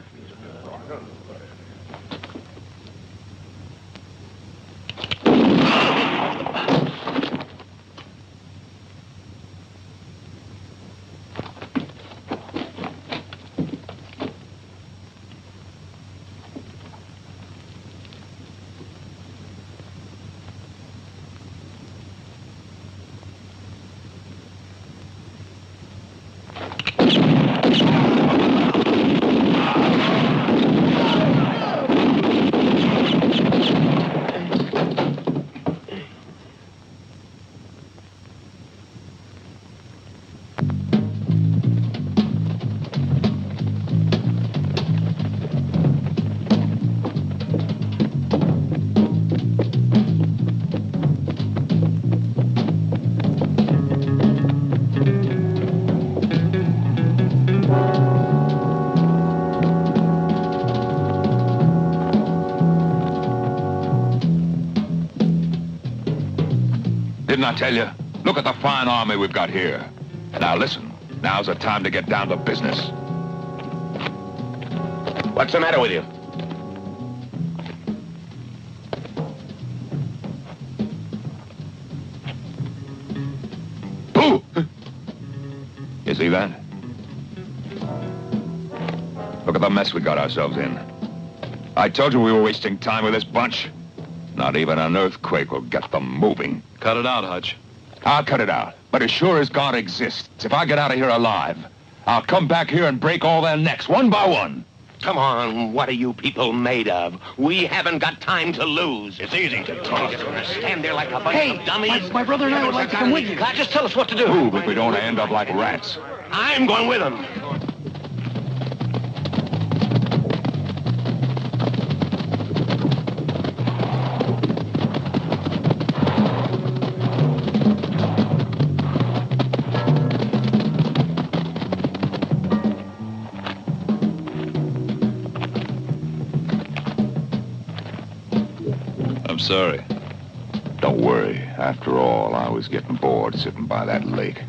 Didn't I tell you? Look at the fine army we've got here. Now listen, now's the time to get down to business. What's the matter with you? Who? You see that? Look at the mess we got ourselves in. I told you we were wasting time with this bunch. Not even an earthquake will get them moving. Cut it out, Hutch. I'll cut it out. But as sure as God exists, if I get out of here alive, I'll come back here and break all their necks, one by one. Come on, what are you people made of? We haven't got time to lose. It's easy to talk. You're just gonna stand there like a bunch of dummies. My brother and I would like to come with you. Just tell us what to do. Move if we don't end up like rats. I'm going with them. I'm sorry. Don't worry. After all, I was getting bored sitting by that lake.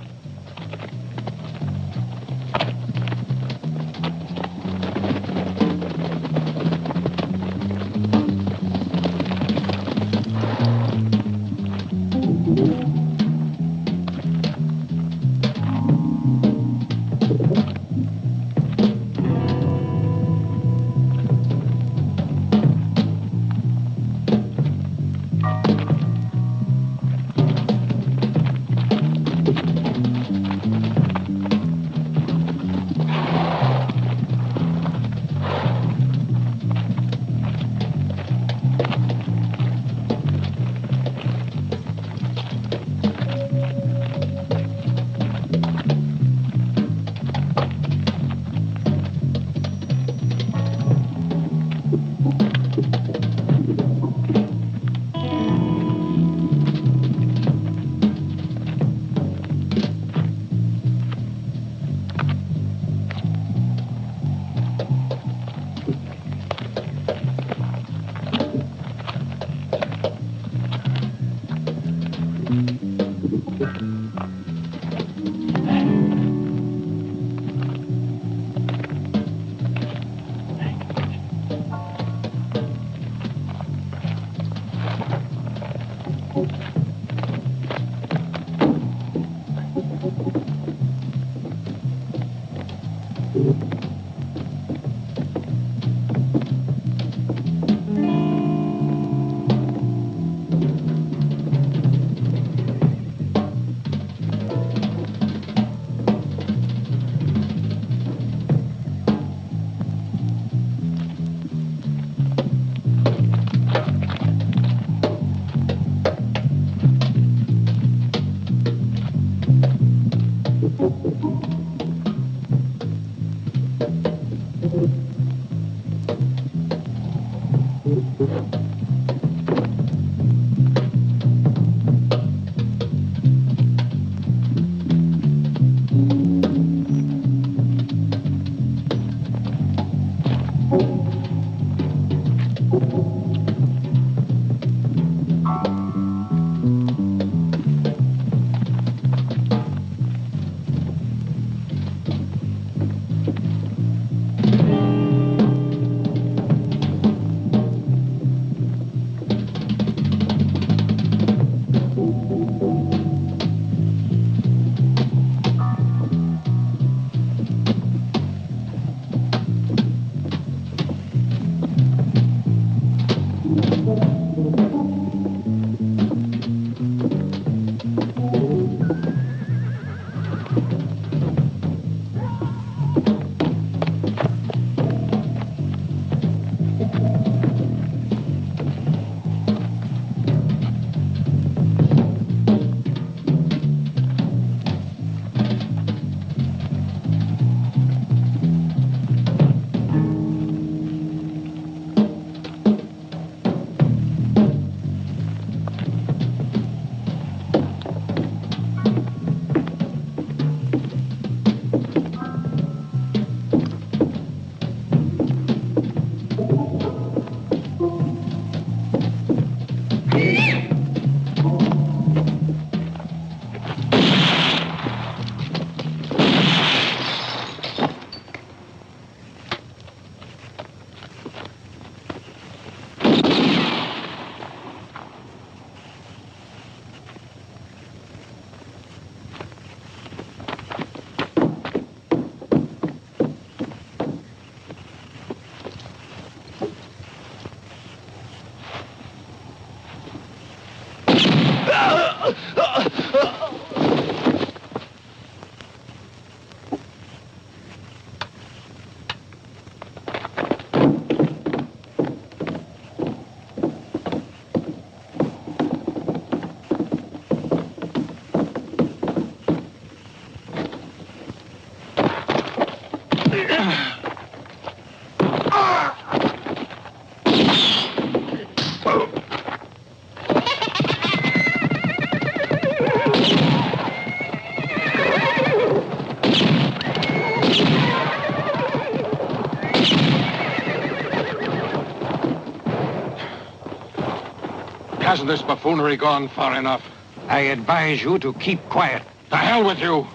Hasn't this buffoonery gone far enough? I advise you to keep quiet. The hell with you!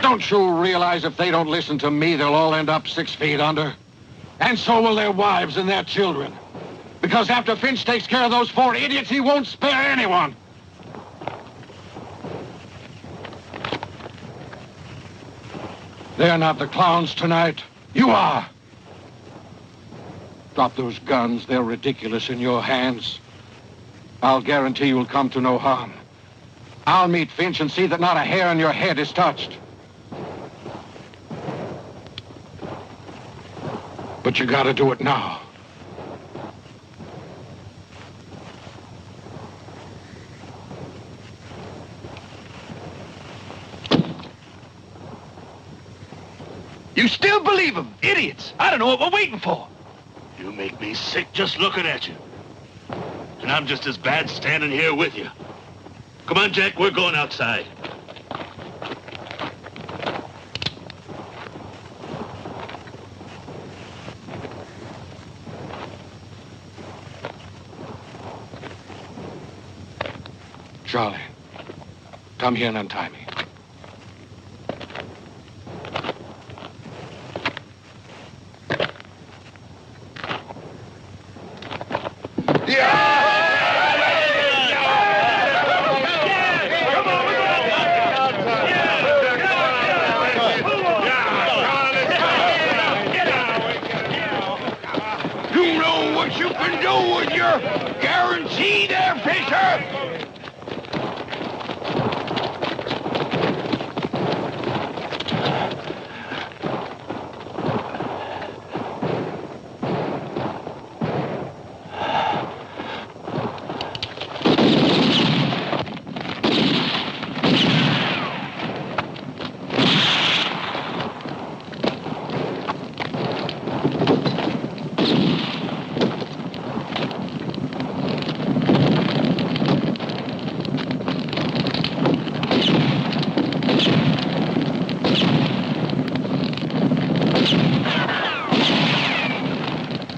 Don't you realize if they don't listen to me, they'll all end up 6 feet under? And so will their wives and their children. Because after Finch takes care of those 4 idiots, he won't spare anyone. They're not the clowns tonight. You are. Drop those guns. They're ridiculous in your hands. I'll guarantee you'll come to no harm. I'll meet Finch and see that not a hair on your head is touched. But you gotta do it now. You still believe them? Idiots! I don't know what we're waiting for. You make me sick just looking at you. And I'm just as bad standing here with you. Come on, Jack, we're going outside. Charlie, come here and untie me. You know what you can do with your guarantee there, Fisher?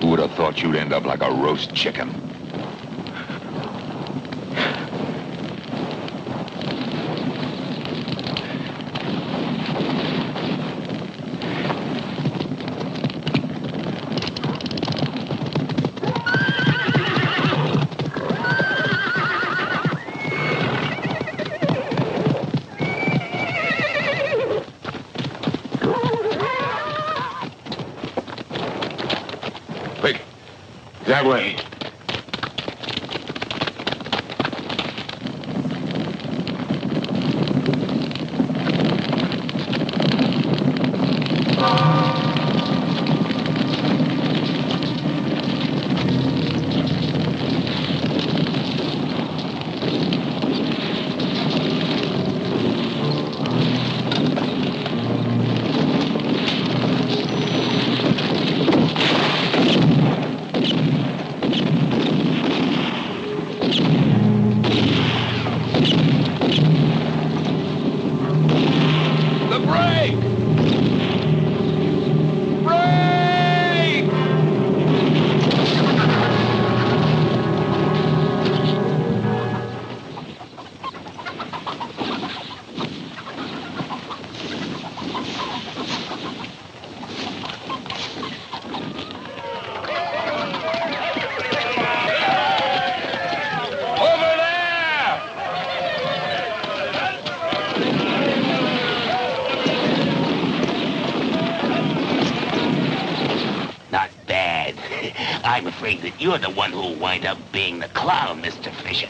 Who would have thought you'd end up like a roast chicken? Quick, that way. I'm afraid that you're the one who'll wind up being the clown, Mr. Fisher.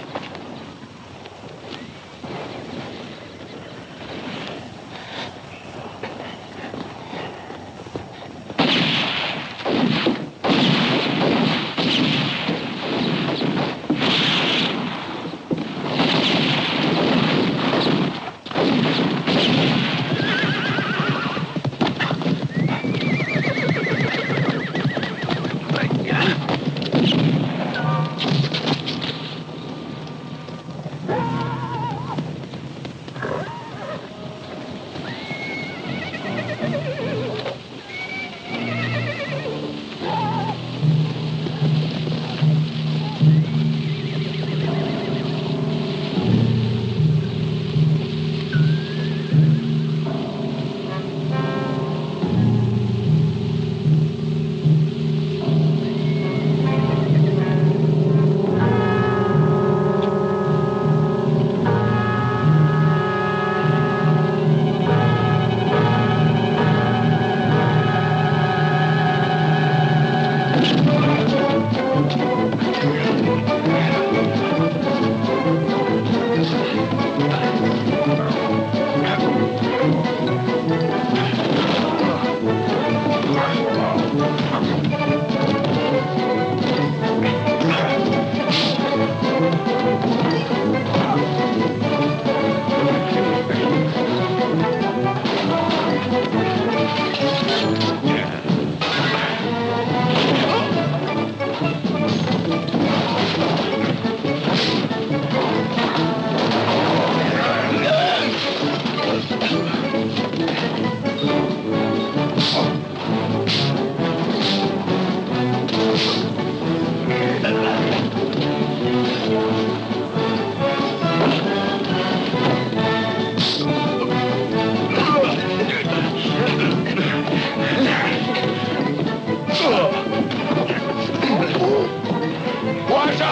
Hey,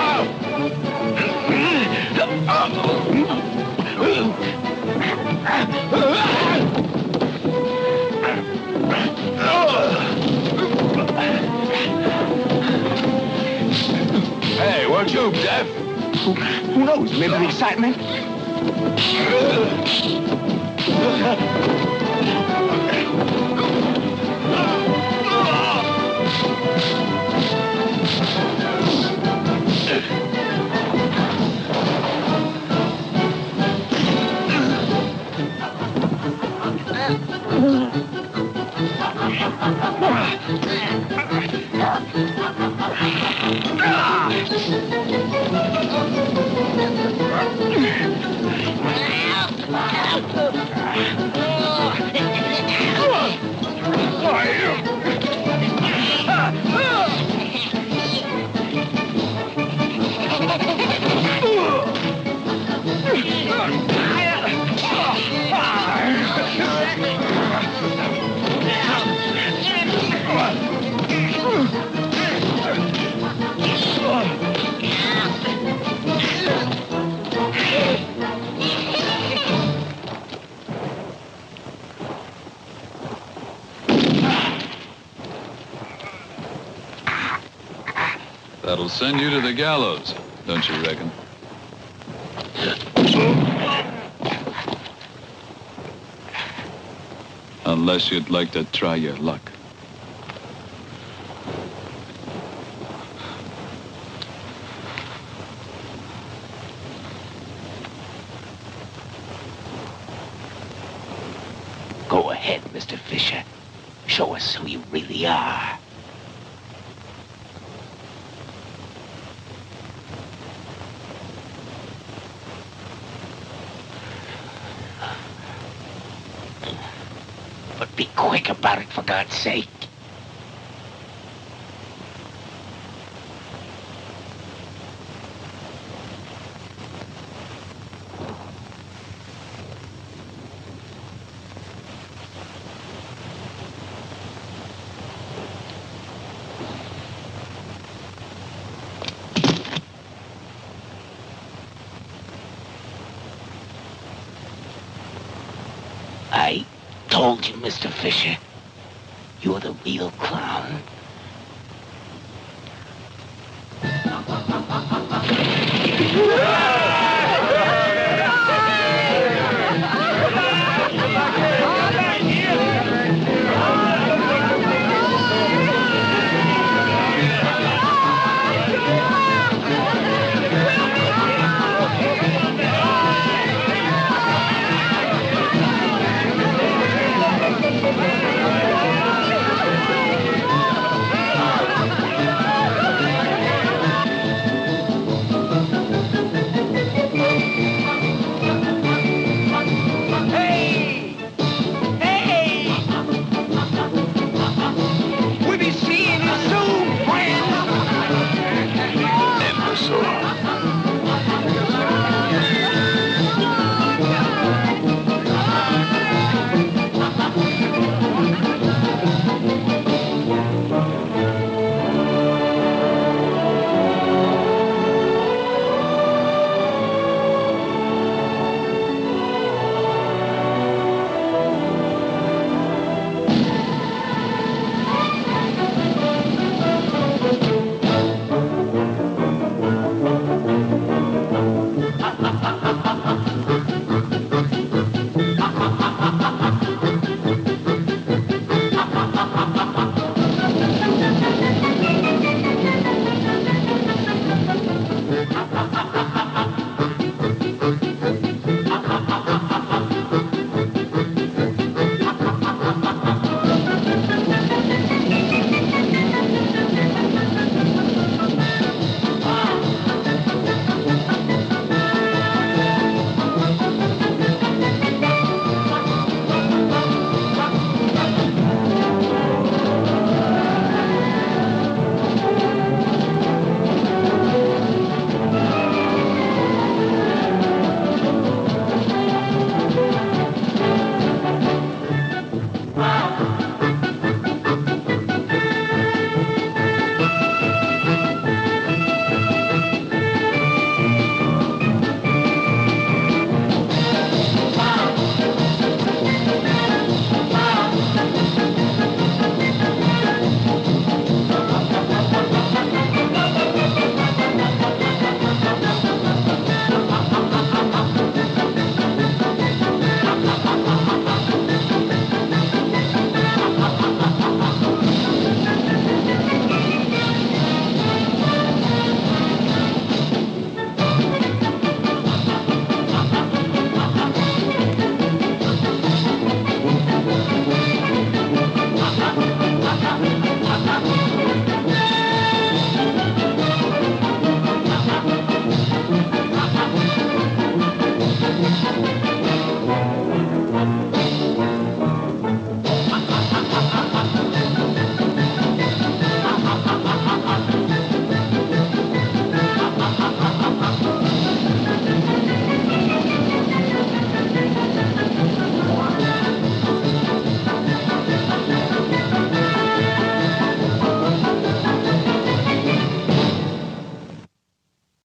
weren't you deaf? Who knows? Maybe the excitement? That'll send you to the gallows, don't you reckon? Unless you'd like to try your luck. Go ahead, Mr. Fisher. Show us who you really are. But be quick about it, for God's sake. I told you, Mr. Fisher. You're the real clown.